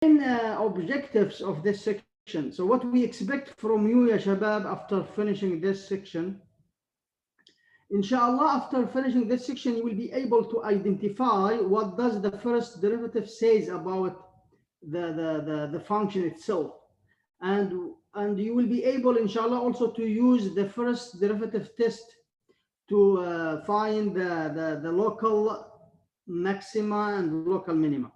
Objectives of this section. So what we expect from you, ya shabab, after finishing this section. Inshallah, after finishing this section, you will be able to identify what does the first derivative says about the function itself. And you will be able, inshallah, also to use the first derivative test to find the local maxima and local minima.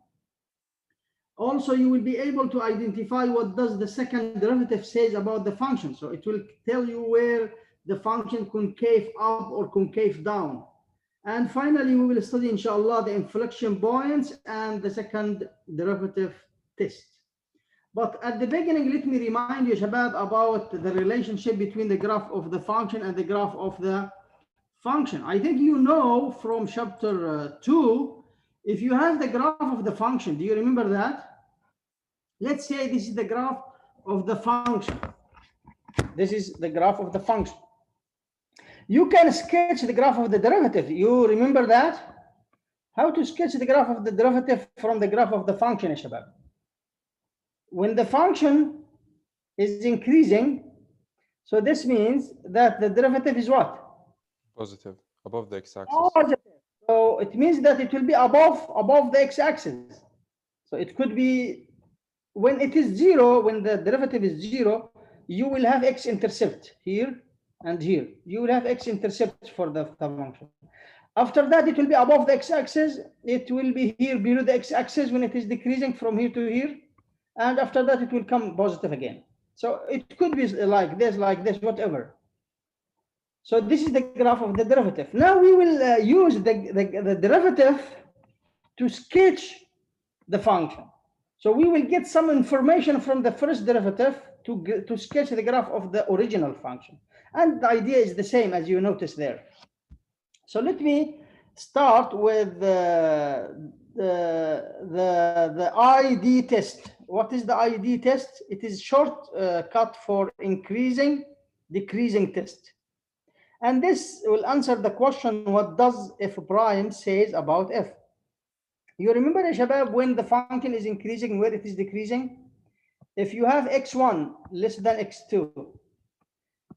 Also, you will be able to identify what does the second derivative says about the function. So it will tell you where the function concave up or concave down. And finally, we will study, inshallah, the inflection points and the second derivative test. But at the beginning, let me remind you, Shabab, about the relationship between the graph of the function and the graph of the function. I think you know from chapter 2, if you have the graph of the function, do you remember that? Let's say this is the graph of the function. This is the graph of the function. You can sketch the graph of the derivative. You remember that? How to sketch the graph of the derivative from the graph of the function, Shabab? When the function is increasing, so this means that the derivative is what? Positive, above the x-axis. Positive. So it means that it will be above the x-axis. So it could be, when it is 0, when the derivative is 0, you will have x-intercept here and here. You will have x-intercept for the function. After that, it will be above the x-axis. It will be here below the x-axis when it is decreasing from here to here. And after that, it will come positive again. So it could be like this, whatever. So this is the graph of the derivative. Now we will use the derivative to sketch the function. So we will get some information from the first derivative to sketch the graph of the original function. And the idea is the same as you notice there. So let me start with the Ied test. What is the Ied test? It is short cut for increasing, decreasing test. And this will answer the question, what does f prime says about f? You remember, Shabab, when the function is increasing, where it is decreasing? If you have x1 less than x2,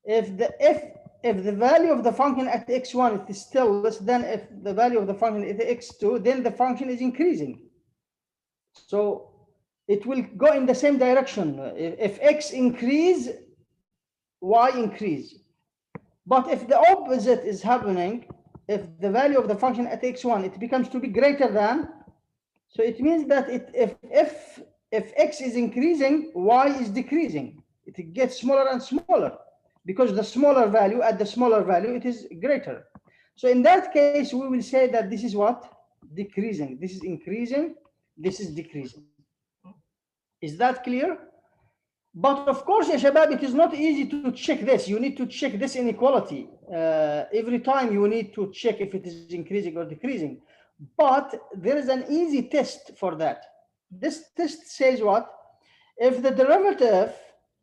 if the value of the function at x1 is still less than if the value of the function at x2, then the function is increasing. So it will go in the same direction. If x increase, y increase. But if the opposite is happening, if the value of the function at x1, it becomes to be greater than, so it means that if x is increasing, y is decreasing. It gets smaller and smaller because the smaller value, at the smaller value, it is greater. So in that case, we will say that this is what? Decreasing. This is increasing. This is decreasing. Is that clear? But of course, ya Shabab, it is not easy to check this. You need to check this inequality. Every time you need to check if it is increasing or decreasing. But there is an easy test for that. This test says what? If the derivative,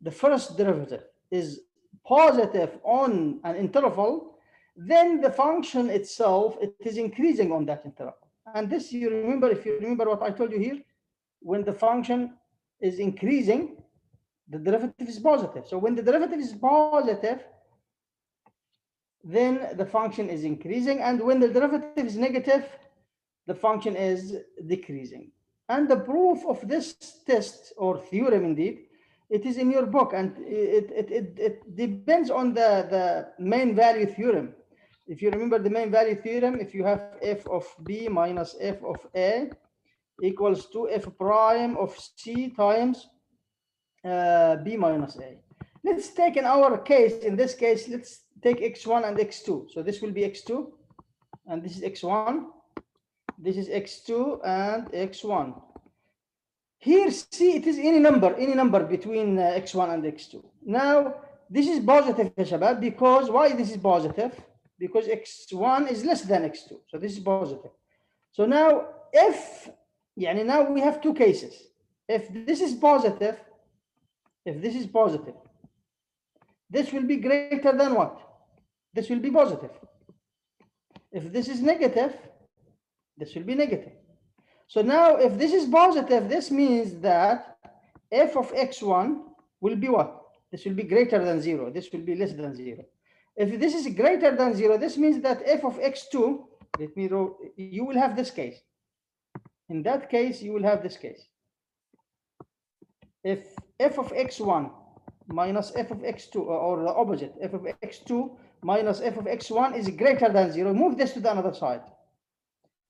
the first derivative, is positive on an interval, then the function itself, it is increasing on that interval. And this, you remember, if you remember what I told you here, when the function is increasing, the derivative is positive. So when the derivative is positive, then the function is increasing. And when the derivative is negative, the function is decreasing. And the proof of this test, or theorem indeed, it is in your book, and it depends on the main value theorem. If you remember the main value theorem, if you have f of b minus f of a equals to f prime of c times b minus a. Let's take in our case, in this case, let's take x1 and x2. So this will be x2, and this is x1. This is x2 and x1. Here, see, it is any number between x1 and x2. Now, this is positive, Shabab, because why this is positive? Because x1 is less than x2. So this is positive. So now, now we have two cases. If this is positive, this will be greater than what? This will be positive. If this is negative, this will be negative. So now if this is positive, this means that f of x1 will be what? This will be greater than 0. This will be less than 0. If this is greater than 0, this means that f of x2, let me write, you will have this case. In that case, you will have this case. If f of x1 minus f of x2, or the opposite, f of x2 minus f of x1 is greater than 0, move this to the other side.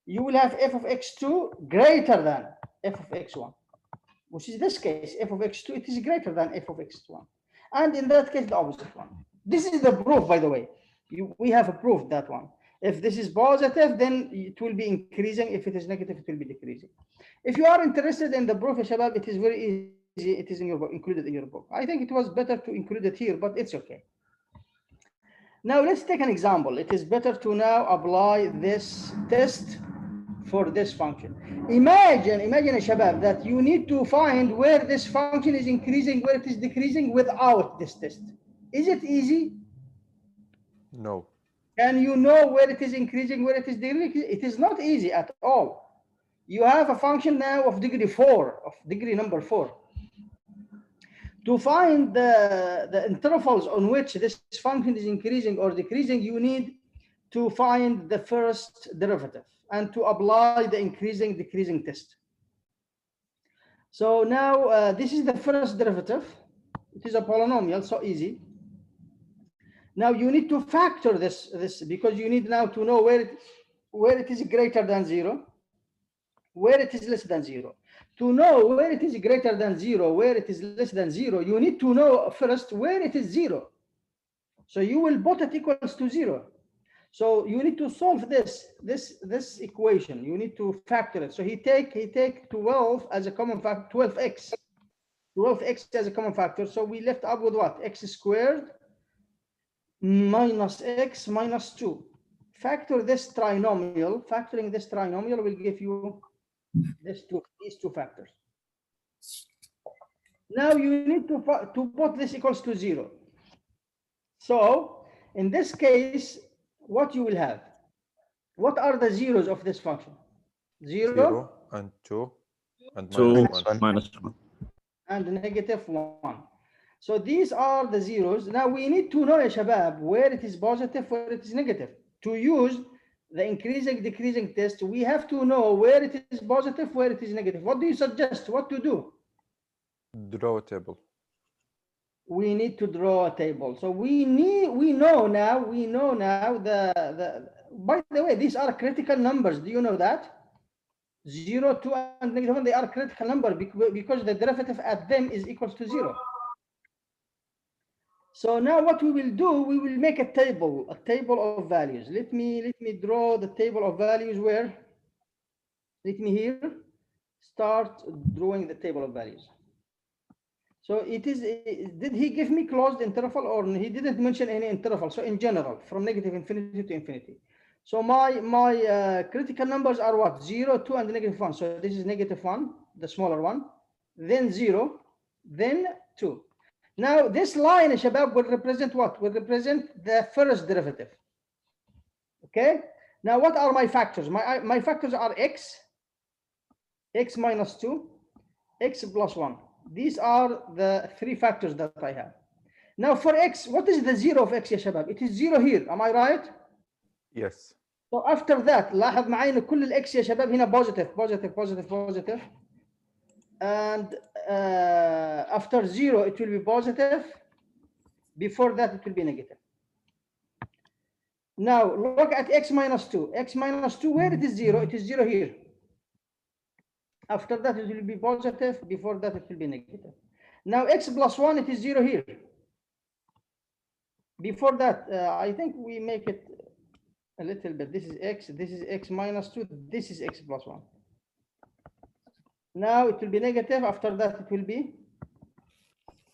You will have f of x2 greater than f of x1, which is this case, f of x2, it is greater than f of x1. And in that case, the opposite one. This is the proof, by the way. We have proved that one. If this is positive, then it will be increasing. If it is negative, it will be decreasing. If you are interested in the proof, Shabab, it is very easy. It is in your book, included in your book. I think it was better to include it here, but it's okay. Now let's take an example. It is better to now apply this test for this function. Imagine, Shabab, that you need to find where this function is increasing, where it is decreasing without this test. Is it easy? No. Can you know where it is increasing, where it is decreasing? It is not easy at all. You have a function now of degree 4, of degree number 4. To find the intervals on which this function is increasing or decreasing, you need to find the first derivative and to apply the increasing decreasing test. So now this is the first derivative. It is a polynomial, so easy. Now you need to factor this because you need now to know where it is greater than 0, where it is less than 0. To know where it is greater than 0, where it is less than 0, you need to know first where it is 0. So you will put it equals to 0. So you need to solve this equation. You need to factor it. So he take 12 as a common factor, 12x as a common factor. So we left up with what? X squared minus x minus 2. Factor this trinomial. Factoring this trinomial will give you these two factors. Now you need to put this equals to 0. So in this case, what you will have? What are the zeros of this function? 0 and 2 and minus 1 and negative 1. So these are the zeros. Now we need to know, Shabab, where it is positive, where it is negative. To use the increasing decreasing test, we have to know where it is positive, where it is negative. What do you suggest? What to do? Draw a table. We need to draw a table. So we know now by the way, these are critical numbers. Do you know that? 0, 2, and negative 1, they are critical numbers because the derivative at them is equals to 0. So now what we will do, we will make a table of values. Let me draw the table of values where, let me here start drawing the table of values. So it is, did he give me closed interval or he didn't mention any interval? So in general, from negative infinity to infinity. So my critical numbers are what? 0, 2, and negative 1. So this is negative 1, the smaller one, then 0, then 2. Now this line, Shabab, will represent what? Will represent the first derivative. Okay. Now what are my factors? My factors are x minus 2, x plus 1. These are the three factors that I have. Now for x, what is the 0 of x, ya Shabab? It is 0 here. Am I right? Yes. So after that, لاحظ معي إن كل الإكس يا شباب هنا positive. And after 0, it will be positive. Before that, it will be negative. Now look at x minus 2. X minus 2, where it is 0? It is 0 here. After that, it will be positive. Before that, it will be negative. Now x plus 1, it is 0 here. Before that, I think we make it a little bit. This is x minus 2, this is x plus 1. Now it will be negative. After that, it will be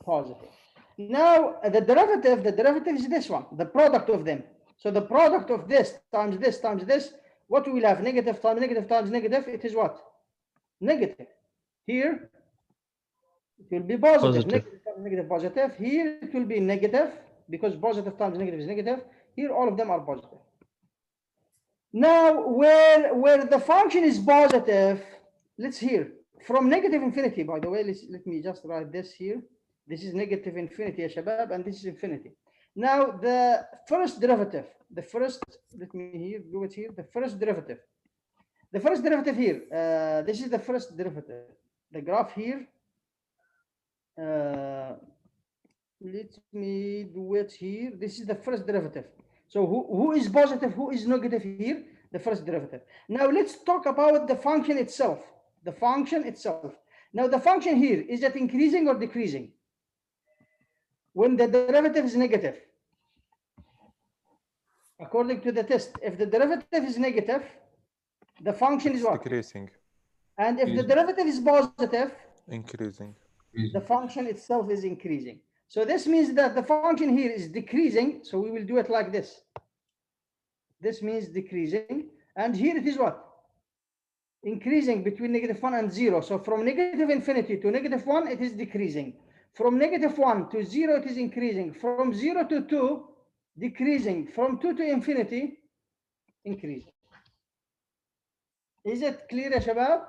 positive. Now the derivative is this one, the product of them. So the product of this times this times this, what we will have? Negative times negative times negative, it is what? Negative. Here it will be positive. Negative times negative, positive. Here it will be negative because positive times negative is negative. Here all of them are positive. Now where the function is positive, let's hear from negative infinity. By the way, let me just write this here. This is negative infinity, ya shabab, and this is infinity. Now the first derivative, let me here do it here. The first derivative here. This is the first derivative. The graph here. Let me do it here. This is the first derivative. So who is positive, who is negative here? The first derivative. Now let's talk about the function itself. The function itself. Now the function here, is it increasing or decreasing? When the derivative is negative. According to the test, if the derivative is negative, the function is what? Decreasing. And if the derivative is positive, Increasing. the function itself is increasing. So this means that the function here is decreasing. So we will do it like this. This means decreasing. And here it is what? Increasing between -1 and 0. So from negative infinity to -1, it is decreasing. From -1 to 0, it is increasing. From 0 to 2, decreasing. From 2 to infinity, increasing. Is it clear, ya shabab?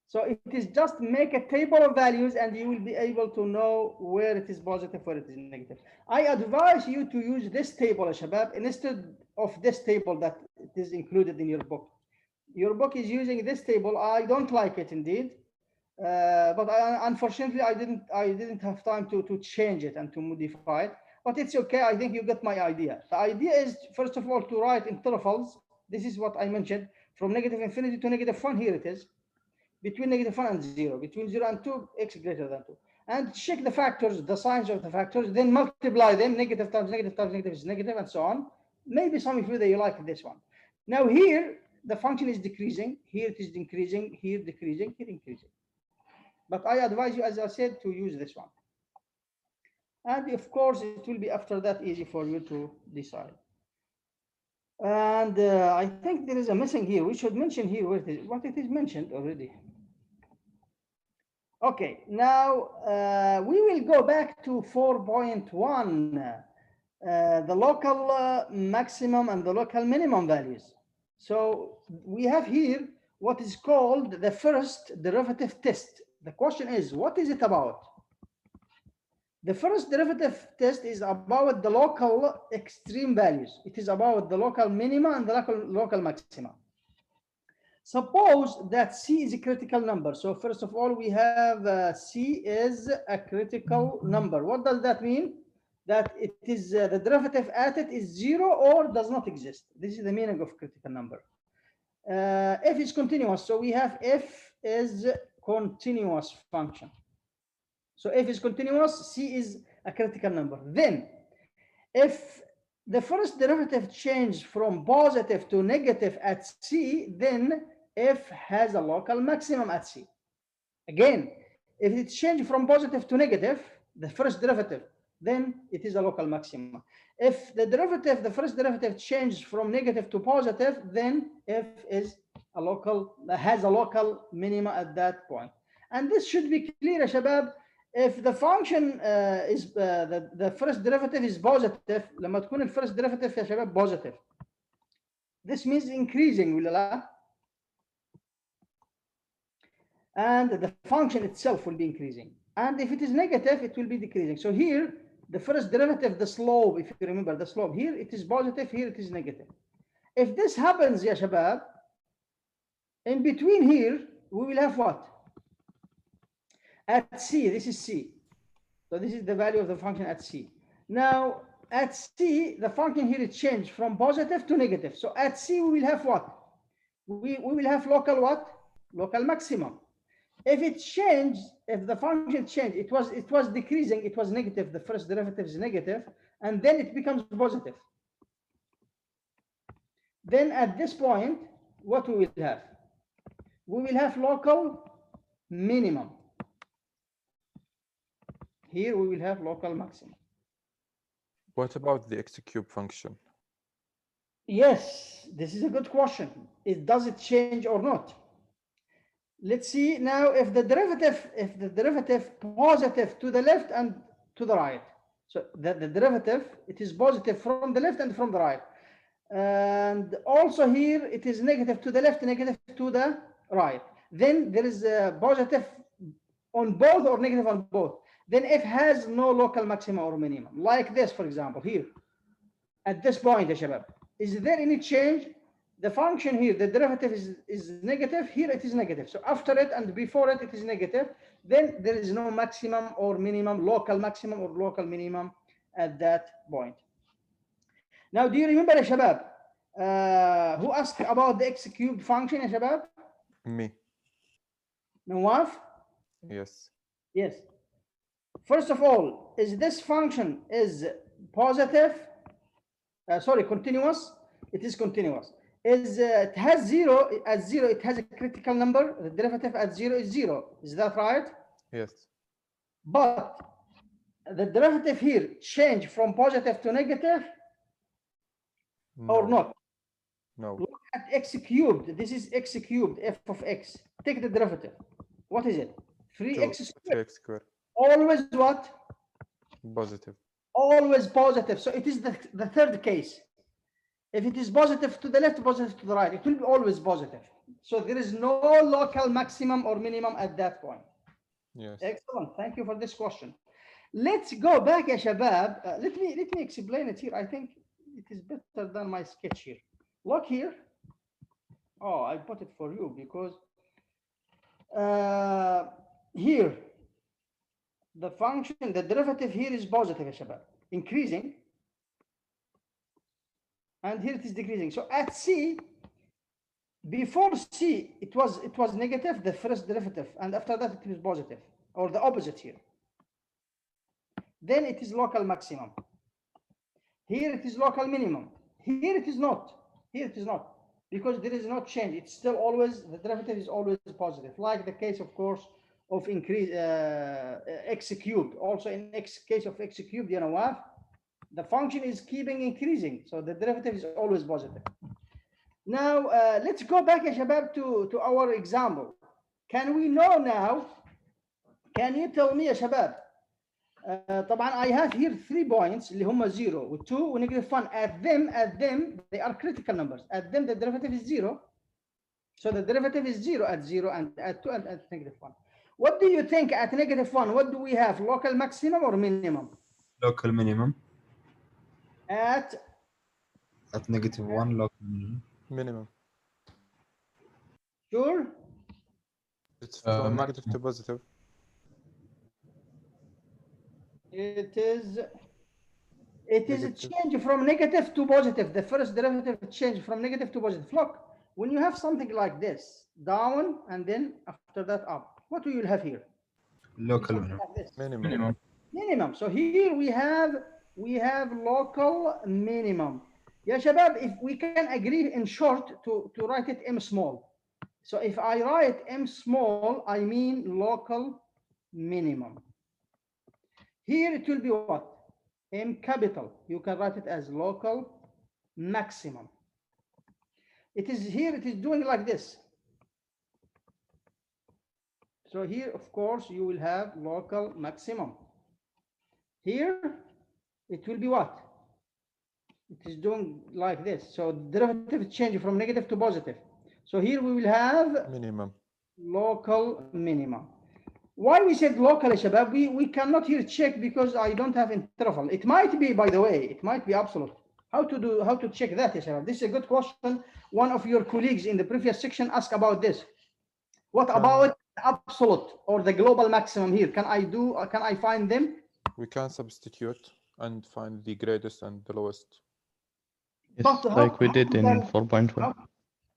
So it is just make a table of values and you will be able to know where it is positive, where it is negative. I advise you to use this table, ya shabab, instead of this table that is included in your book. Your book is using this table. I don't like it indeed, but unfortunately I didn't have time to change it and to modify it. But it's okay. I think you get my idea. The idea is, first of all, to write intervals. This is what I mentioned, from negative infinity to -1. Here it is. Between -1 and 0, between 0 and 2, x greater than 2. And check the factors, the signs of the factors, then multiply them. Negative times negative is negative, and so on. Maybe some of you, they like this one. Now here, the function is decreasing. Here it is increasing. Here decreasing. Here increasing. But I advise you, as I said, to use this one. And of course, it will be after that easy for you to decide. And I think there is a missing here. We should mention here what it is mentioned already. Okay, now we will go back to 4.1, the local maximum and the local minimum values. So we have here what is called the first derivative test. The question is, what is it about? The first derivative test is about the local extreme values. It is about the local minima and the local maxima. Suppose that C is a critical number. So first of all, we have C is a critical number. What does that mean? That it is the derivative at it is 0 or does not exist. This is the meaning of critical number. F is continuous. So we have F is continuous function. So F is continuous, C is a critical number. Then, if the first derivative changes from positive to negative at C, then F has a local maximum at C. Again, if it changes from positive to negative, the first derivative, then it is a local maximum. If the first derivative changes from negative to positive, then F has a local minima at that point. And this should be clear, shabab. If the function is the first derivative is positive, لما تكون الفirst derivative يا شباب positive, this means increasing, ولا لا? And the function itself will be increasing. And if it is negative, it will be decreasing. So here, the first derivative, the slope, if you remember the slope, here it is positive, here it is negative. If this happens, ya shabab, in between here, we will have what? At C, this is C. So this is the value of the function at C. Now, at C, the function here is changed from positive to negative. So at C, we will have what? We will have local what? Local maximum. If it changed, if the function changed, it was decreasing, it was negative, the first derivative is negative, and then it becomes positive. Then at this point, what we will have? We will have local minimum. Here we will have local maximum. What about the x³ function? Yes, this is a good question. Does it change or not? Let's see now if the derivative positive to the left and to the right. So the derivative, it is positive from the left and from the right. And also here it is negative to the left, negative to the right? Then there is a positive on both or negative on both. Then f has no local maximum or minimum, like this, for example, here. At this point, ya shabab, is there any change? The function here, the derivative is negative. Here it is negative. So after it and before it, it is negative. Then there is no maximum or minimum, local maximum or local minimum at that point. Now, do you remember, ya shabab, who asked about the x cubed function, ya shabab? Me. Nawaf? Yes. Yes. First of all, is this function is positive? Sorry, continuous. It is continuous. Is it has zero at zero? It has a critical number. The derivative at zero is zero. Is that right? Yes. But the derivative here change from positive to negative or No. not? No. Look at x cubed. This is x cubed. F of x. Take the derivative. What is it? 3x squared. 3x squared. Always what? Positive. Always positive. So it is the third case. If it is positive to the left, positive to the right, it will be always positive. So there is no local maximum or minimum at that point. Yes. Excellent. Thank you for this question. Let's go back, ya shabab. Let me explain it here. I think it is better than my sketch here. Look here. Oh, I put it for you because here the function, the derivative here is positive, ya shabab, increasing. And here it is decreasing. So at C, before C, it was negative, the first derivative, and after that it is positive, or the opposite here. Then it is local maximum. Here it is local minimum. Here it is not. Here it is not, because there is no change. It's still always, the derivative is always positive, like the case, of course, of increase x cubed. Also in case of x cubed, you know what? The function is keeping increasing, so the derivative is always positive. Now, let's go back, ya shabab, to our example. Can we know now? Can you tell me, ya shabab? طبعا I have here 3 points اللي هم 0 و 2 و negative 1. At them they are critical numbers. At them the derivative is 0. So the derivative is 0 at 0 and at 2 and at negative 1. What do you think at negative 1? What do we have? Local maximum or minimum? Local minimum. At negative 1, local minimum. Minimum. Sure? It's from negative to positive. It is a change from negative to positive. The first derivative change from negative to positive. Look, when you have something like this, down and then after that up, what do you have here? Local minimum. Like Minimum. Minimum. So here we have local minimum. Yeah, shabab, if we can agree in short to write it M small. So if I write M small, I mean local minimum. Here it will be what? M capital. You can write it as local maximum. It is here, it is doing like this. So here, of course, you will have local maximum. Here, it will be what? It is doing like this. So derivative is changing from negative to positive. So here we will have Minimum. Local minimum. Why we said local, shabab? We cannot here check because I don't have interval. It might be, by the way, it might be absolute. How to check that, shabab? This is a good question. One of your colleagues in the previous section asked about this. What about absolute or the global maximum here? Can I find them? We can substitute and find the greatest and the lowest. Yes, like we did in 4.1.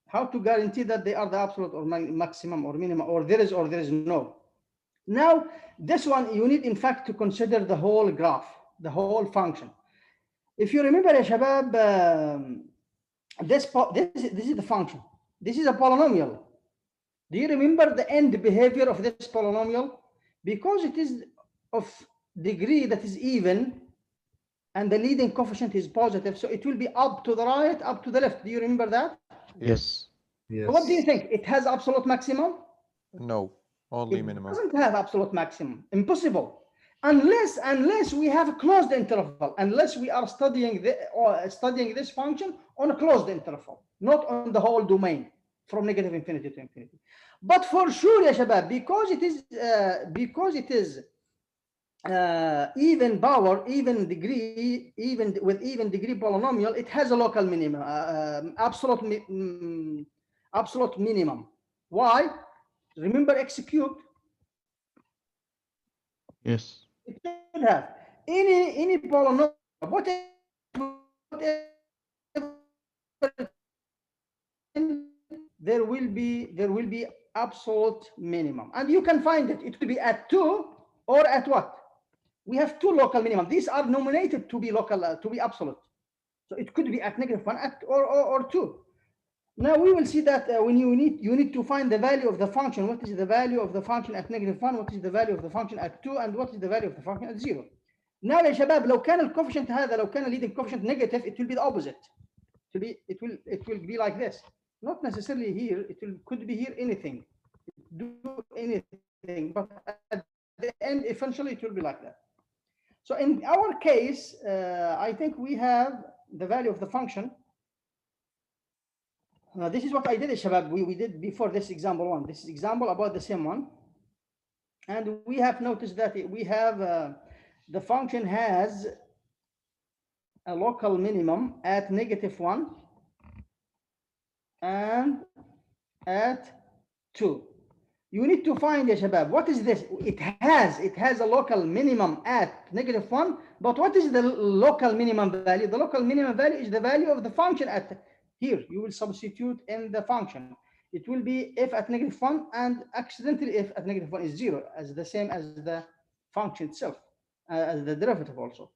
How to guarantee that they are the absolute or maximum or minimum, or there is no? Now, this one, you need, in fact, to consider the whole graph, the whole function. If you remember, ya shabab, this is the function. This is a polynomial. Do you remember the end behavior of this polynomial? Because it is of degree that is even, and the leading coefficient is positive, so it will be up to the right, up to the left. Do you remember that? Yes. Yes. What do you think? It has absolute maximum? No, only It minimum. doesn't have absolute maximum. Impossible. Unless we have a closed interval, unless we are studying this function on a closed interval, not on the whole domain. from negative infinity to infinity. But for sure, ya shabab, because it is even power, even degree, even with even degree polynomial, it has a local minimum, absolute minimum. Why? Remember x cubed? Yes. It should have any polynomial, whatever there will be absolute minimum, and you can find it. It will be at 2 or at what? We have two local minimum. These are nominated to be local, to be absolute. So it could be at -1 at or 2. Now we will see that when you need to find the value of the function. What is the value of the function at -1? What is the value of the function at 2? And what is the value of the function at 0? Now يا شباب لو كان الكوفيشنت هذا لو كان leading coefficient negative, it will be the opposite. It will be like this. Not necessarily here. Could be here anything. Do anything, but at the end eventually it will be like that. So in our case, I think we have the value of the function. This is what I did, Shabab. We did before this example one. This is example about the same one. And we have noticed that we have the function has a local minimum at -1 and at 2. You need to find, ya shabab, what is this? It has a local minimum at -1, but what is the local minimum value? The local minimum value is the value of the function at here. You will substitute in the function. It will be f at -1 and accidentally f at -1 is 0, as the same as the function itself, as the derivative also.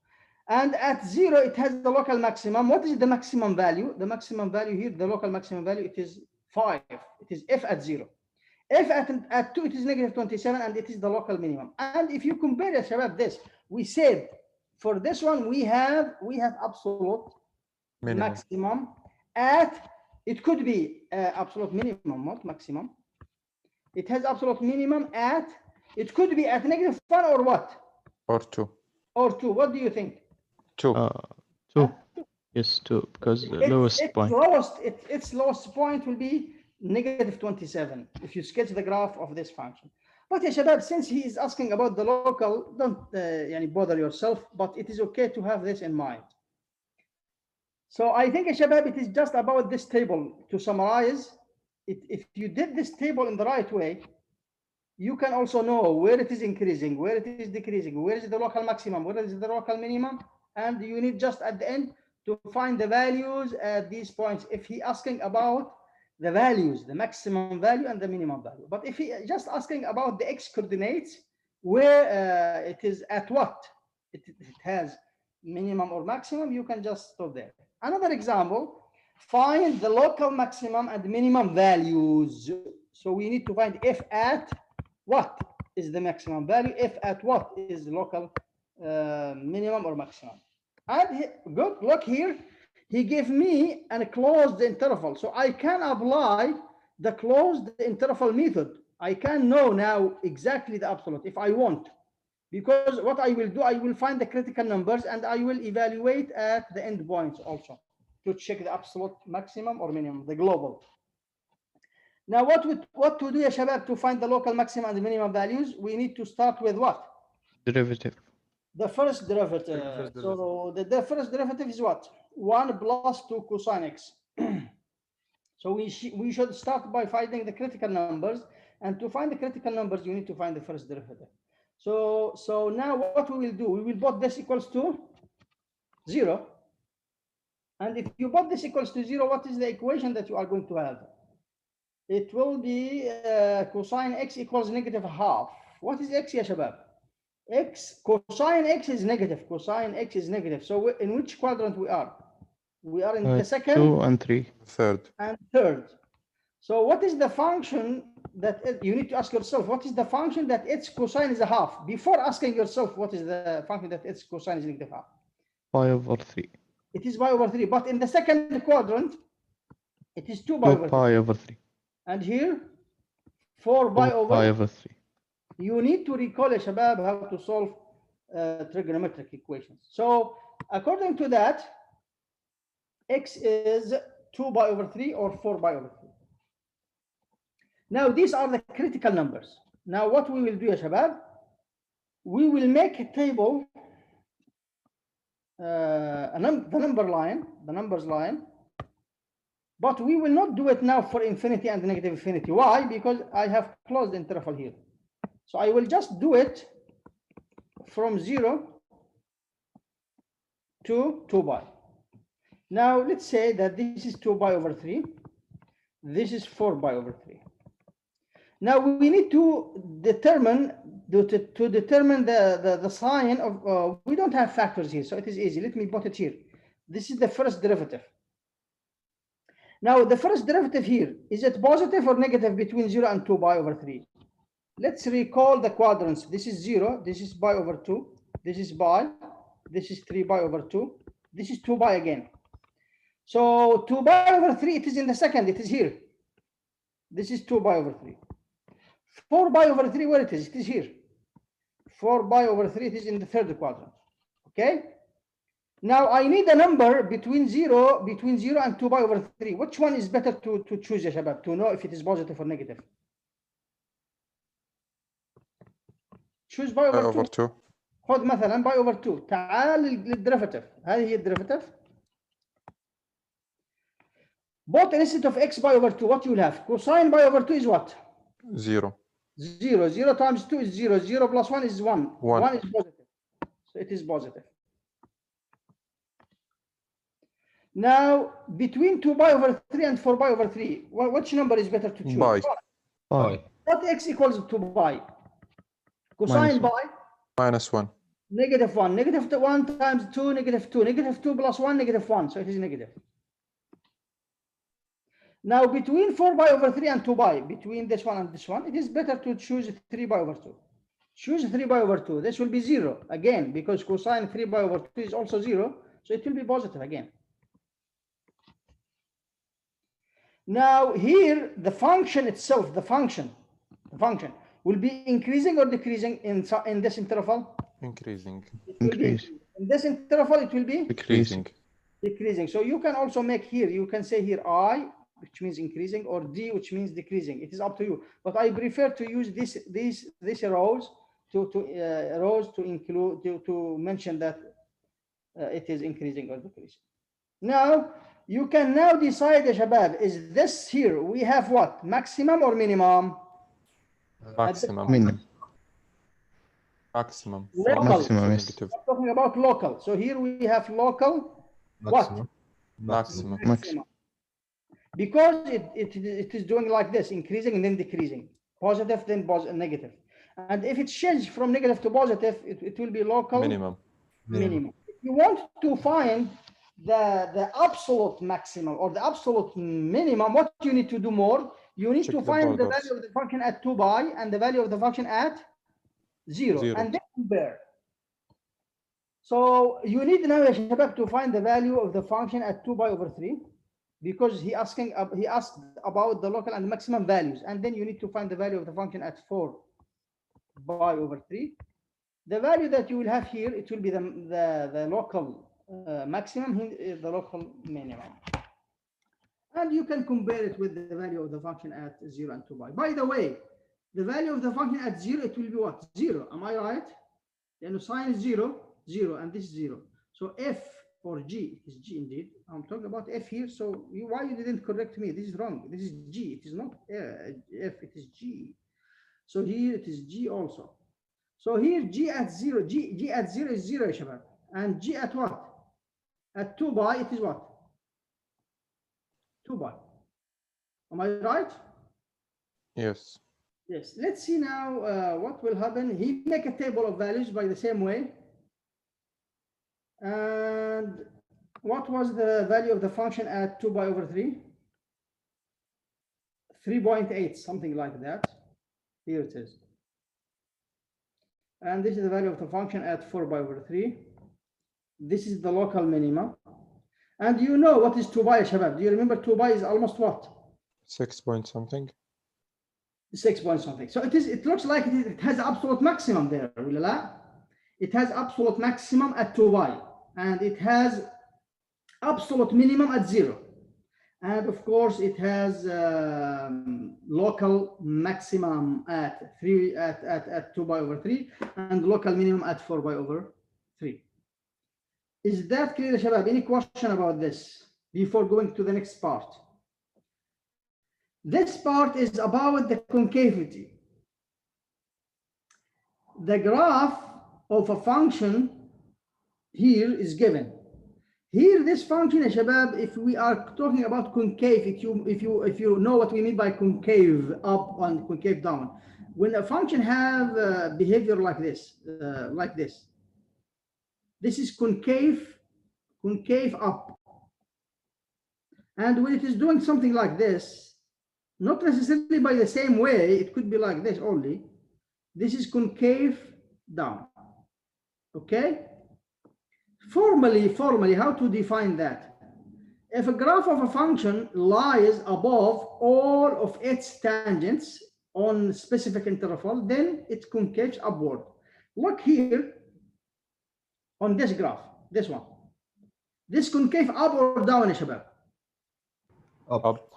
And at 0, it has the local maximum. What is the maximum value? The maximum value here, the local maximum value, it is 5. It is f at 0. F at 2, it is -27, and it is the local minimum. And if you compare it, Shabab, this, we said for this one, we have absolute Minimum. maximum at, it could be absolute minimum, not maximum. It has absolute minimum at, it could be at -1 or what? Or 2. Or 2. What do you think? 2. 2. Yes, 2, because Its lowest point will be -27 if you sketch the graph of this function. But ya shabab, since he is asking about the local, don't bother yourself, but it is okay to have this in mind. So I think ya shabab, it is just about this table. To summarize, if you did this table in the right way, you can also know where it is increasing, where it is decreasing, where is the local maximum, where is the local minimum, and you need just at the end to find the values at these points. If he asking about the values, the maximum value and the minimum value. But if he just asking about the x coordinates, where it is at what it has minimum or maximum, you can just stop there. Another example, find the local maximum and minimum values. So we need to find f at what is the maximum value, f at what is the local minimum or maximum. And good, look here, he gave me a closed interval. So I can apply the closed interval method. I can know now exactly the absolute if I want. Because what I will do, I will find the critical numbers and I will evaluate at the end points also to check the absolute maximum or minimum, the global. Now, what to do, ya shabab, to find the local maximum and the minimum values? We need to start with what? Derivative. The first derivative. So the first derivative is what? 1 plus 2 cosine x. So we should start by finding the critical numbers, and to find the critical numbers, you need to find the first derivative. So now what we will do? We will put this equals to 0, and if you put this equals to 0, what is the equation that you are going to have? It will be cosine x equals -½ What is x, ya shabab? Cosine x is negative. Cosine x is negative. So in which quadrant we are? We are in the second, 2 and 3. Third. and third. So what is the function that you need to ask yourself? What is the function that its cosine is ½ before asking yourself what is the function that its cosine is -½ Pi over 3. It is pi over 3. But in the second quadrant, it is 2 pi 2 over 3. pi over 3. And here, 4 pi 4 over pi over 3. You need to recall, ya shabab, how to solve trigonometric equations. So according to that, x is 2 pi over 3 or 4 pi over 3. Now these are the critical numbers. Now what we will do, ya shabab, we will make a table, the numbers line, but we will not do it now for infinity and negative infinity. Why? Because I have closed the interval here. So I will just do it from 0 to 2 pi. Now let's say that this is 2 pi over 3. This is 4 pi over 3. Now we need to determine the sign of, we don't have factors here, so it is easy. Let me put it here. This is the first derivative. Now the first derivative here, is it positive or negative between 0 and 2 pi over 3? Let's recall the quadrants. This is 0, this is pi over 2, this is pi, this is 3 pi over 2, this is 2 pi again. So 2 pi over 3, it is in the second, it is here. This is 2 pi over 3. 4 pi over 3, where it is? It is here. 4 pi over 3, it is in the third quadrant. Okay? Now I need a number between 0 and 2 pi over 3. Which one is better to choose, ya shabab, to know if it is positive or negative? choose باي اوفر 2. خذ مثلا باي اوفر 2. تعال للديريفاتيف. هذه هي الديريفاتيف. Both instead of x by over 2, what you will have? Cosine by over 2 is what? 0. 0. 0 times 2 is 0. 0 plus 1 is 1. 1 is positive. So it is positive. Now, between 2 pi over 3 and 4 pi over 3, which number is better to choose? Pi. Pi. What x equals to pi? Cosine pi? Minus 1. Negative 1. Negative 1 times 2, negative 2. Negative 2 plus 1, negative 1. So it is negative. Now, between 4 pi over 3 and 2 pi, between this one and this one, it is better to choose 3 pi over 2. Choose 3 pi over 2. This will be 0 again, because cosine 3 pi over 2 is also 0. So it will be positive again. Now, here, the function itself, the function will be increasing or decreasing in this interval? Increasing. Increase. In this interval, it will be? Decreasing. Decreasing. So you can also make here, you can say here I, which means increasing, or D, which means decreasing. It is up to you. But I prefer to use these rows to include to mention that it is increasing or decreasing. Now you can now decide, Shabab, is this here? We have what? Maximum or minimum? Maximum. Minimum. Maximum. Local. Maximum, yes. Negative. I'm talking about local. So here we have local. Maximum. Maximum. Maximum. Because it is doing like this, increasing and then decreasing. Positive, then negative. And if it changes from negative to positive, it will be local. Minimum. Minimum. If you want to find the absolute maximum or the absolute minimum, what you need to do more? You need to find the value of the function at 2 pi and the value of the function at 0. And then compare. So you need now, Shabab, to find the value of the function at 2 pi over 3, because he asked about the local and maximum values, and then you need to find the value of the function at 4 pi over 3. The value that you will have here, it will be the local maximum, the local minimum. And you can compare it with the value of the function at 0 and 2 pi. By the way, the value of the function at 0, it will be what? 0. Am I right? Then sine is 0, 0, and this is 0. So f or g, it is g indeed. I'm talking about f here. So why you didn't correct me? This is wrong. This is g. It is not f. It is g. So here it is g also. So here g at 0. G at 0 is 0, Shabab. And g at what? At 2 pi, it is what? 2 pi. Am I right? Yes. Yes. Let's see now what will happen. He make a table of values by the same way. And what was the value of the function at 2 pi over 3? 3.8, something like that. Here it is. And this is the value of the function at 4 pi over 3. This is the local minima. And you know what is 2 pi, Shabab? Do you remember 2 pi is almost what? 6 point something. 6 point something. So it looks like it has absolute maximum there. It has absolute maximum at 2 pi. And it has absolute minimum at 0. And of course, it has local maximum at 2 pi over 3 and local minimum at 4 pi over 3. Is that clear, Shabab? Any question about this before going to the next part? This part is about the concavity. The graph of a function here is given. Here, this function, Shabab, if we are talking about concave, if you know what we mean by concave up and concave down, when a function have behavior like this, this is concave up. And when it is doing something like this, not necessarily by the same way, it could be like this only. This is concave down. Okay? Formally, how to define that? If a graph of a function lies above all of its tangents on specific interval, then it concaves upward. Look here on this graph, this one. This concave up or down, Shabab? Up.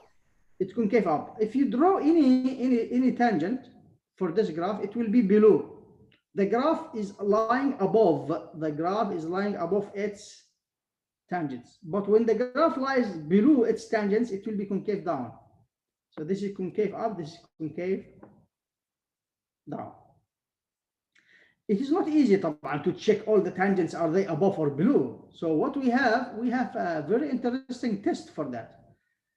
It concave up. If you draw any tangent for this graph, it will be below. The graph is lying above. The graph is lying above its tangents. But when the graph lies below its tangents, it will be concave down. So this is concave up, this is concave down. It is not easy to check all the tangents, are they above or below? So what we have a very interesting test for that.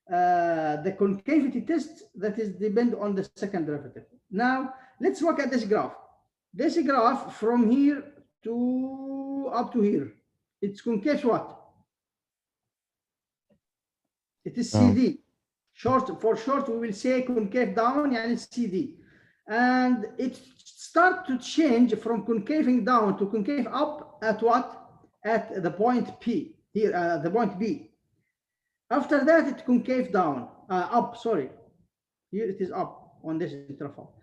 The concavity test that is depend on the second derivative. Now, let's look at this graph. This graph from here to up to here, it's concave what? It is CD. For short, we will say concave down, and it's CD. And it starts to change from concaving down to concave up at what? At the point P, here, the point B. After that, it concave down, up, sorry. Here it is up on this interval.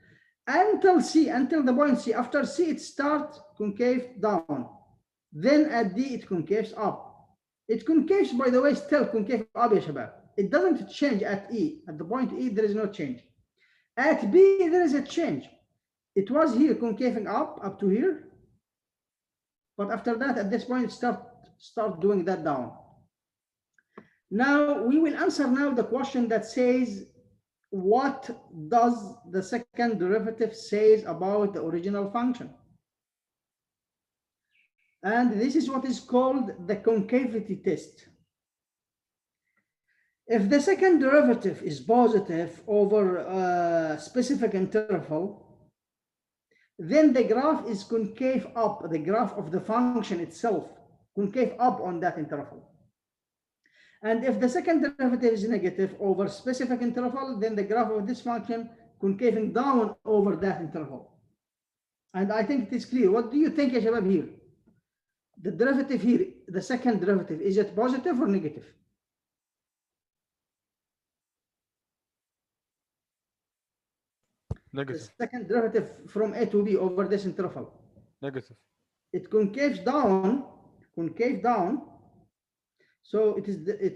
Until C, until the point C. After C, it starts concave down. Then at D, it concaves up. It concaves, by the way, still concave up, ya Shabab. It doesn't change at E. At the point E, there is no change. At B, there is a change. It was here concaving up to here. But after that, at this point, it start doing that down. Now, we will answer now the question that says, what does the second derivative says about the original function? And this is what is called the concavity test. If the second derivative is positive over a specific interval, then the graph is concave up, the graph of the function itself, concave up on that interval. And if the second derivative is negative over specific interval, then the graph of this function concaving down over that interval. And I think it is clear. What do you think, ya Shabab, here? The derivative here, the second derivative, is it positive or negative? Negative. The second derivative from A to B over this interval. Negative. It concaves down, so it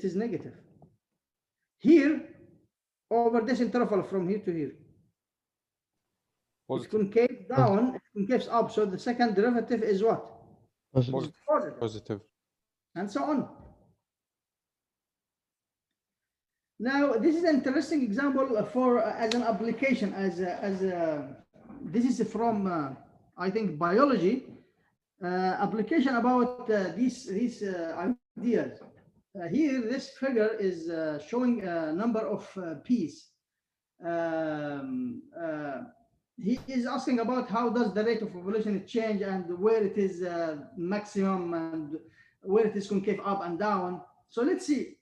is negative. Here, over this interval from here to here. Positive. It concaves down, it concaves up, so the second derivative is what? Positive. Positive. And so on. Now, this is an interesting example for as an application, this is from I think biology application about these ideas. Here, this figure is showing a number of peas. He is asking about how does the rate of population change and where it is maximum and where it is concave up and down. So let's see.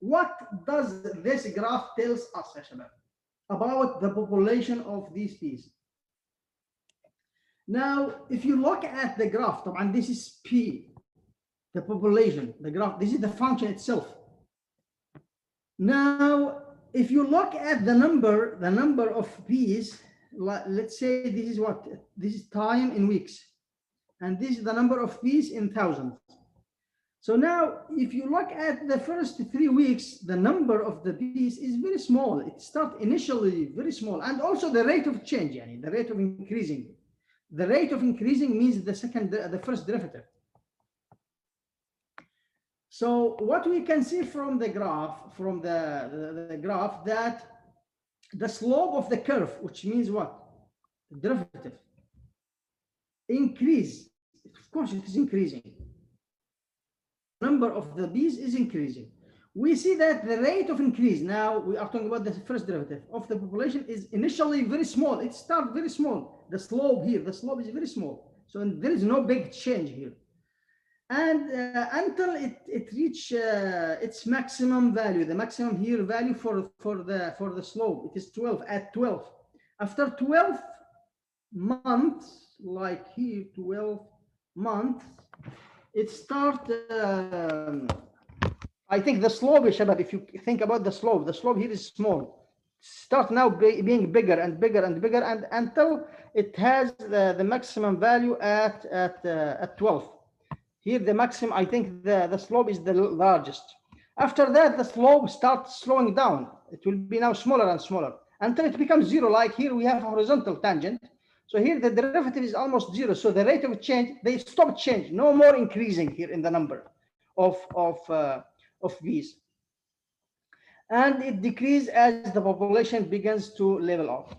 What does this graph tells us, Shabab, about the population of these peas? Now, if you look at the graph, and this is P, the population, the graph, this is the function itself. Now, if you look at the number of peas, let's say this is what? This is time in weeks. And this is the number of peas in thousands. So now, if you look at the first 3 weeks, the number of the bees is very small. It starts initially very small, and also the rate of change, yani the rate of increasing. The rate of increasing means the first derivative. So what we can see from the graph, the graph, that the slope of the curve, which means what? Derivative. Increase. Of course, it is increasing. Number of the bees is increasing. We see that the rate of increase, now we are talking about the first derivative of the population, is initially very small. It starts very small. The slope here, the slope is very small. So there is no big change here. And until it reach its maximum value, the maximum here value for the slope, it is 12 at 12. After 12 months, like here 12 months, it start. I think the slope, Shabab, if you think about the slope here is small. Start now being bigger and bigger and bigger, and until it has the maximum value at 12. Here the maximum, I think the slope is the largest. After that, the slope starts slowing down. It will be now smaller and smaller until it becomes zero. Like here we have a horizontal tangent. So here the derivative is almost zero. So the rate of change, they stop change, no more increasing here in the number of bees. And it decreases as the population begins to level off.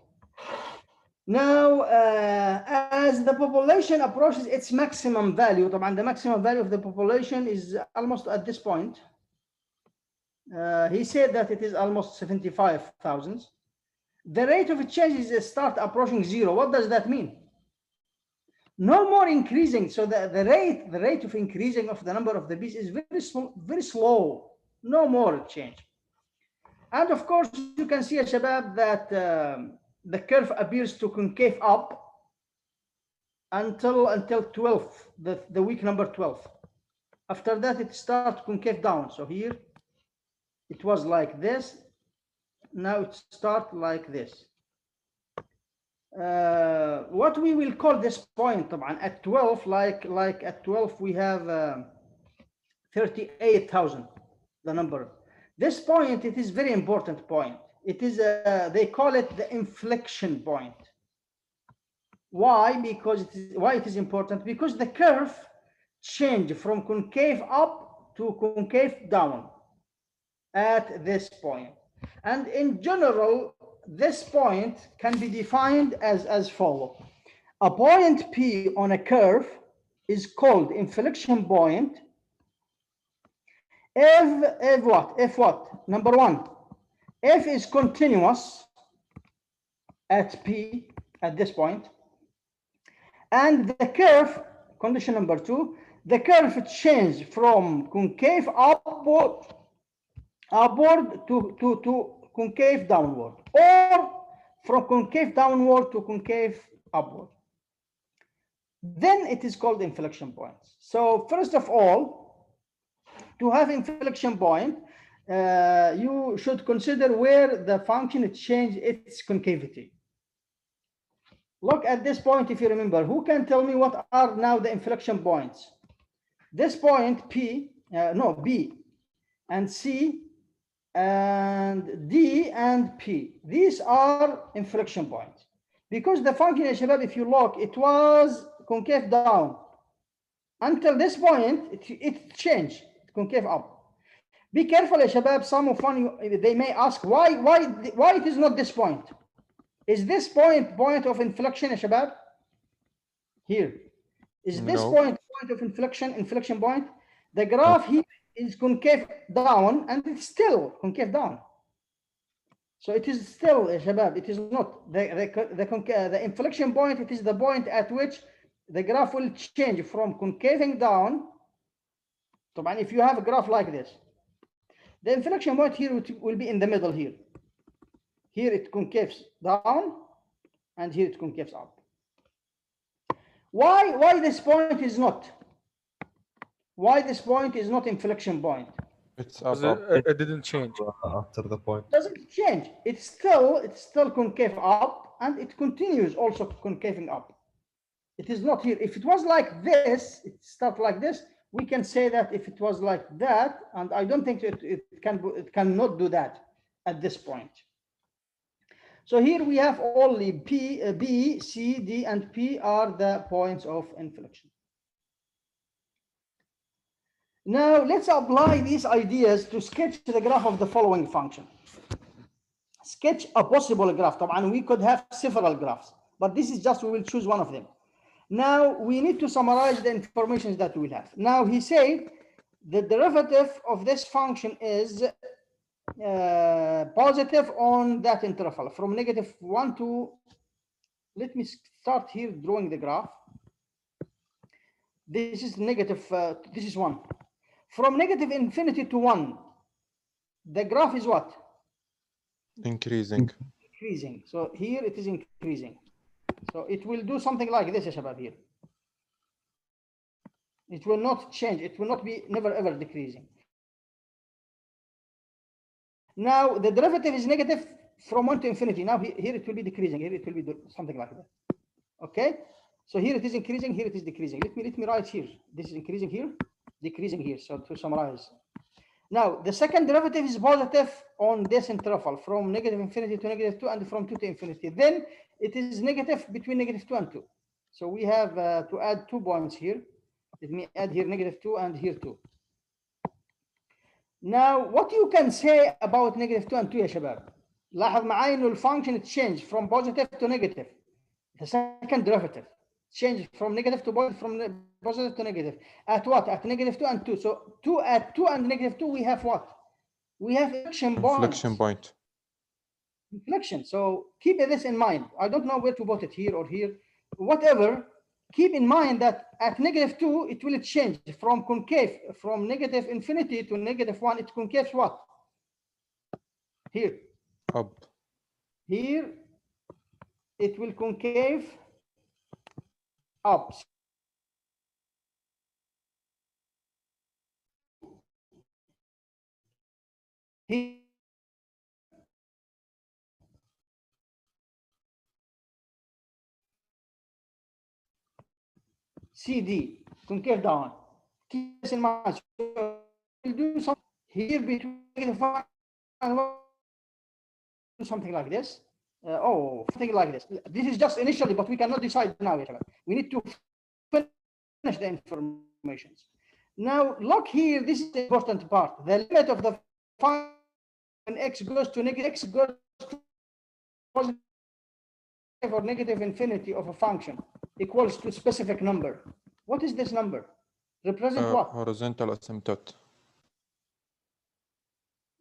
Now, as the population approaches its maximum value, the maximum value of the population is almost at this point. He said that it is almost 75,000. The rate of change is start approaching zero. What does that mean? No more increasing. So the rate of increasing of the number of the bees is very slow. No more change. And of course, you can see, Shabab, that the curve appears to concave up until 12, the week number 12. After that, it starts concave down. So here, it was like this. Now it starts like this. What we will call this point, at 12, like at 12, we have 38,000, the number. This point, it is very important point. It is, they call it the inflection point. Why? Because why it is important? Because the curve change from concave up to concave down at this point. And in general, this point can be defined as follows. A point P on a curve is called inflection point if what? Number one, if is continuous at P at this point, and the curve, condition number two, the curve change from concave upward to concave downward, or from concave downward to concave upward. Then it is called inflection points. So first of all, to have inflection point, you should consider where the function change its concavity. Look at this point, if you remember. Who can tell me what are now the inflection points? This point P, B, and C, and D, and P. These are inflection points. Because the function, Shabab, if you look, it was concave down. Until this point, it changed, concave up. Be careful, Shabab. Some of you, they may ask, why it is not this point? Is this point of inflection, Shabab? Here. Is this point of inflection point? The graph here is concave down, and it's still concave down. So it is still, Shabab, it is not. The inflection point, it is the point at which the graph will change from concaving down. So if you have a graph like this, the inflection point here will be in the middle here. Here it concaves down, and here it concaves up. Why this point is not? Why this point is not inflection point? It's up. It didn't change after the point. It doesn't change. It's still concave up, and it continues also concaving up. It is not here. If it was like this, it starts like this, we can say that if it was like that, and I don't think it cannot do that at this point. So here we have only P, B, C, D, and P are the points of inflection. Now let's apply these ideas to sketch the graph of the following function. Sketch a possible graph. And we could have several graphs, but this is just, we will choose one of them. Now we need to summarize the information that we will have. Now he said the derivative of this function is positive on that interval from -1 to, let me start here drawing the graph. This is negative, this is 1. From -infinity to 1, the graph is what? Increasing. Increasing. So here it is increasing. So it will do something like this, Shabab, here. It will not change. It will not be never ever decreasing. Now the derivative is negative from 1 to infinity. Now here it will be decreasing. Here it will be something like that. Okay. So here it is increasing. Here it is decreasing. Let me write here. This is increasing here, decreasing here. So to summarize. Now the second derivative is positive on this interval from -infinity to -2 and from 2 to infinity. Then it is negative between -2 and 2. So we have to add 2 points here. Let me add here -2 and here 2. Now what you can say about -2 and 2 يا شباب؟ لاحظ معي انه الفانكشن change from positive to negative. The second derivative change from negative to positive, from positive to negative. At what? At -2 and 2. So at 2 and -2 we have what? We have inflection point. Inflection. So keep this in mind. I don't know where to put it, here or here, whatever. Keep in mind that at -2 it will change from concave, from -infinity to -1. It concaves what? Here. Up. Here it will concave up. Here CD, concave down. Keep this in mind. We'll do something here between something like this. Something like this. This is just initially, but we cannot decide now. We need to finish the information. Now look here. This is the important part. The limit of the function when x goes to negative, x goes to positive or negative infinity of a function equals to a specific number. What is this number? Represent what? Horizontal asymptote.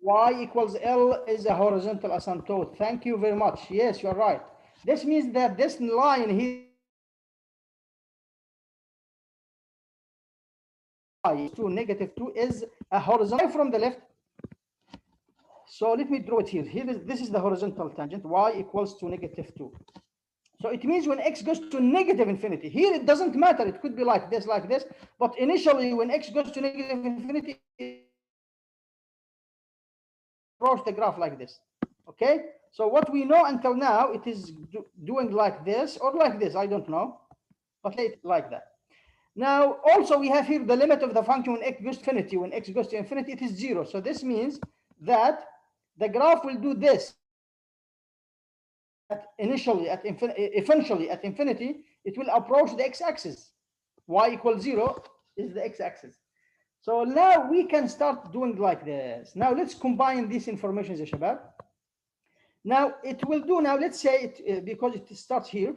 Y equals L is a horizontal asymptote. Thank you very much. Yes, you're right. This means that this line here to -2 is a horizontal from the left. So let me draw it here. This is the horizontal tangent. Y equals to -2. So it means when x goes to -infinity, here it doesn't matter. It could be like this, but initially when x goes to -infinity, approach the graph like this. Okay. So what we know until now, it is doing like this or like this. I don't know, but like that. Now also we have here the limit of the function when x goes to infinity. When x goes to infinity, it is 0. So this means that the graph will do this. Eventually at infinity, it will approach the x-axis. Y equals 0 is the x-axis. So now we can start doing like this. Now let's combine these informations, Shabab. Now it will do. Now let's say it because it starts here,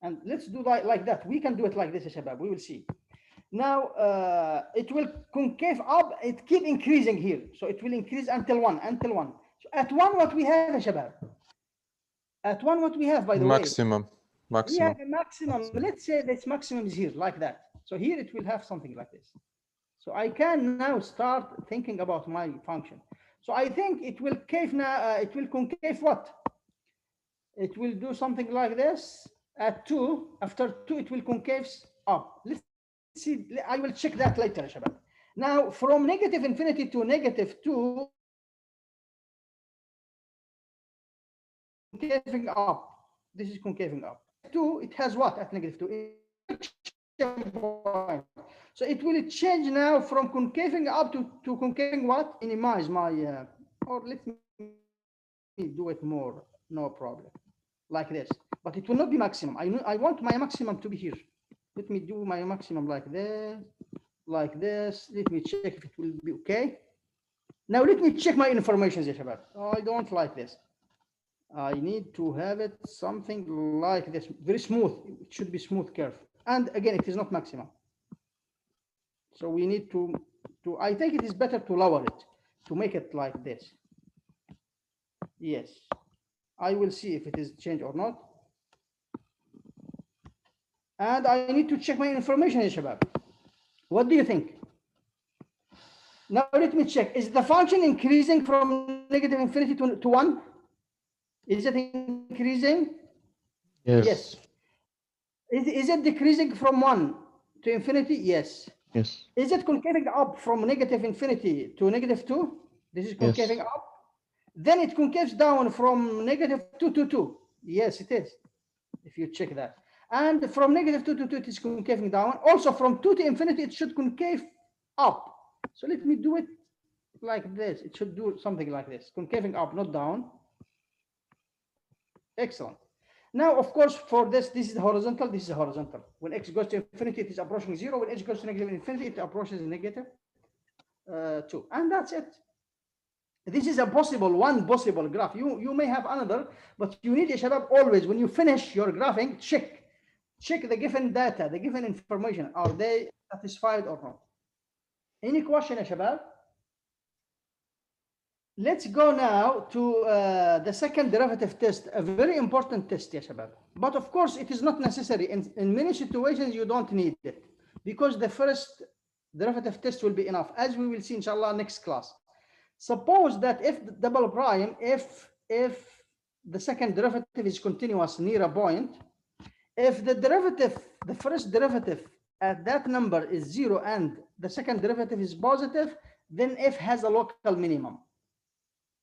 and let's do like that. We can do it like this, Shabab. We will see. Now it will concave up. It keep increasing here, so it will increase until 1. So at 1, what we have, Shabab? At 1, what we have, by the maximum. way? We have a maximum. Let's say this maximum is here, like that. So here it will have something like this. So I can now start thinking about my function. So I think it will cave now. It will concave what? It will do something like this. At 2, after 2, it will concave up. Let's see. I will check that later, Shabab. Now from -infinity to -2. Concaving up. This is concaving up. 2, it has what at -2? So it will change now from concaving up to concaving what? Minimize my, or let me do it more, no problem, like this. But it will not be maximum. I want my maximum to be here. Let me do my maximum like this, like this. Let me check if it will be okay. Now let me check my information, ya shabab. Oh, I don't like this. I need to have it something like this, very smooth. It should be smooth curve. And again, it is not maximum. So we need to I think it is better to lower it, to make it like this. Yes, I will see if it is changed or not. And I need to check my information, ya shabab. What do you think? Now let me check. Is the function increasing from negative infinity to 1? Is it increasing? Yes. Yes. Is it decreasing from 1 to infinity? Yes. Yes. Is it concaving up from negative infinity to negative 2? This is concaving Yes. up. Then it concaves down from negative 2 to 2. Yes, it is. If you check that. And from negative 2 to 2, it is concaving down. Also from 2 to infinity, it should concave up. So let me do it like this. It should do something like this. Concaving up, not down. Excellent. Now, of course, for this is horizontal, this is horizontal. When x goes to infinity, it is approaching 0. When x goes to negative infinity, it approaches negative 2. And that's it. This is one possible graph. You may have another, but you need, ya shabab, always, when you finish your graphing, check the given data, the given information. Are they satisfied or not? Any question, ya shabab? Let's go now to the second derivative test, a very important test, ya shabab. But of course, it is not necessary. In many situations, you don't need it because the first derivative test will be enough, as we will see, inshallah, next class. Suppose that if double prime, if the second derivative is continuous near a point, if the first derivative at that number is 0 and the second derivative is positive, then f has a local minimum.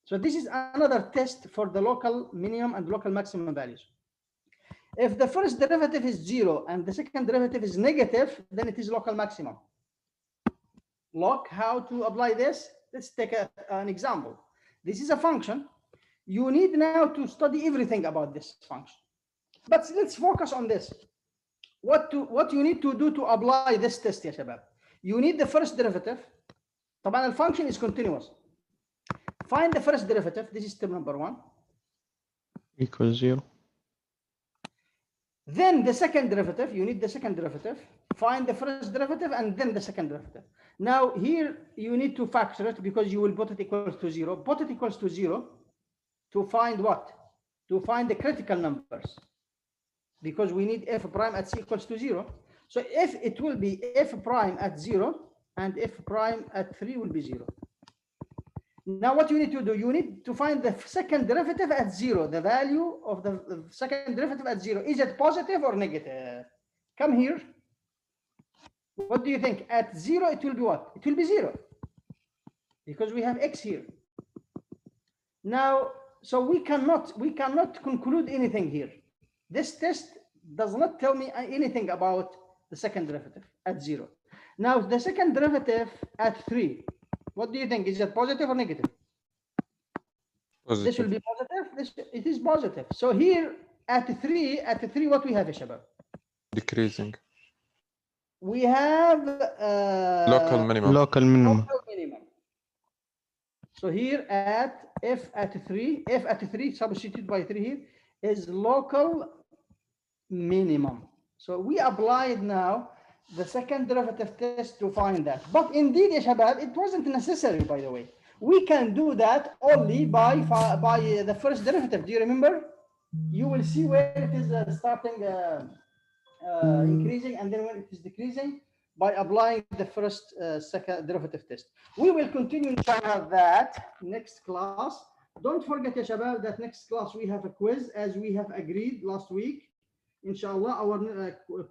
So this is another test for the local minimum and local maximum values. If the first derivative is 0 and the second derivative is negative, then it is local maximum. Look how to apply this. Let's take an example. This is a function. You need now to study everything about this function. But let's focus on this. What you need to do to apply this test, ya shabab? You need the first derivative. طبعا the function is continuous. Find the first derivative. This is step number 1. Equals 0. Then the second derivative, you need the second derivative. Find the first derivative and then the second derivative. Now here you need to factor it because you will put it equals to 0. Put it equals to 0 to find what? To find the critical numbers. Because we need f prime at c equals to 0. So if it will be f prime at 0 and f prime at 3 will be 0. Now what you need to do, you need to find the second derivative at 0, the value of the second derivative at 0. Is it positive or negative? Come here. What do you think? At 0, it will be what? It will be 0. Because we have x here. Now, so we cannot conclude anything here. This test does not tell me anything about the second derivative at 0. Now, the second derivative at 3. What do you think? Is it positive or negative? Positive. This will be positive. It is positive. So here at 3, what we have, shabab? Decreasing. We have Local minimum. Local minimum. local minimum. So here at f at 3 substitute by 3 here is local minimum. So we applied now the second derivative test to find that. But indeed, ya shabab, it wasn't necessary, by the way. We can do that only by the first derivative. Do you remember? You will see where it is starting increasing and then when it is decreasing by applying the first second derivative test. We will continue inshallah that next class. Don't forget, ya shabab, that next class we have a quiz as we have agreed last week. Inshallah, our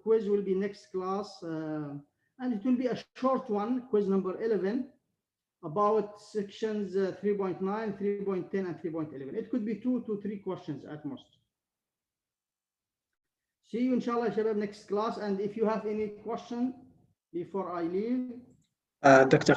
quiz will be next class, and it will be a short one, quiz number 11, about sections 3.9, 3.10, and 3.11. It could be 2 to 3 questions at most. See you, inshallah, shabab, next class. And if you have any question, before I leave. Dr.